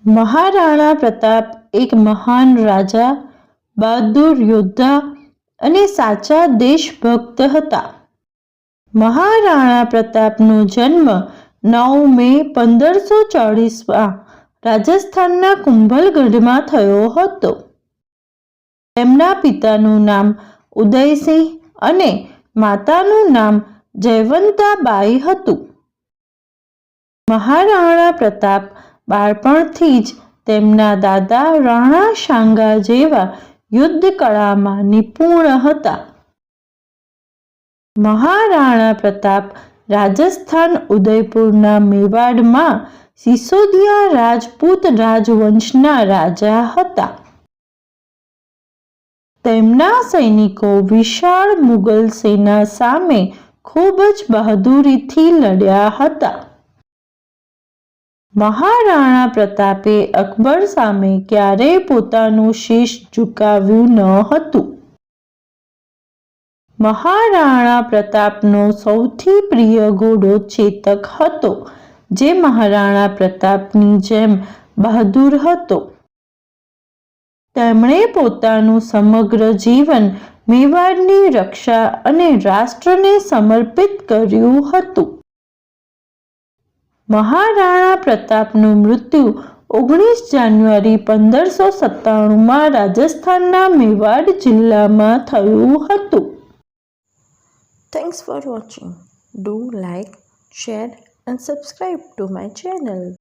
મહારાણા પ્રતાપ એક મહાન રાજા, બહાદુર યોદ્ધા અને સાચા દેશભક્ત હતા. મહારાણા પ્રતાપનો જન્મ 9 મે 1540માં રાજસ્થાનના કુંભલગઢમાં થયો હતો. તેમના પિતાનું નામ ઉદયસિંહ અને માતાનું નામ જયવંતાબાઈ હતું. મહારાણા પ્રતાપ બાળપણથી જ તેમના દાદા રાણા સાંગા જેવા યુદ્ધ કળામાં નિપુણ હતા. મહારાણા પ્રતાપ રાજસ્થાન ઉદયપુરના મેવાડમાં સિસોદિયા રાજપૂત રાજવંશના રાજા હતા. તેમના સૈનિકો વિશાળ મુગલ સેના સામે ખૂબ જ બહાદુરીથી લડ્યા હતા. મહારાણા પ્રતાપે અકબર સામે ક્યારેય પોતાનું શીશ ઝુકાવ્યું ન હતું. મહારાણા પ્રતાપનો સૌથી પ્રિય ઘોડો ચેતક હતો, જે મહારાણા પ્રતાપની જેમ બહાદુર હતો. તેમણે પોતાનું સમગ્ર જીવન મેવાડની રક્ષા અને રાષ્ટ્રને સમર્પિત કર્યું હતું. મહારાણા પ્રતાપનું મૃત્યુ 19 જાન્યુઆરી 1597માં રાજસ્થાનના મેવાડ જિલ્લામાં થયું હતું. Thanks for watching. Do like, share and subscribe to my channel.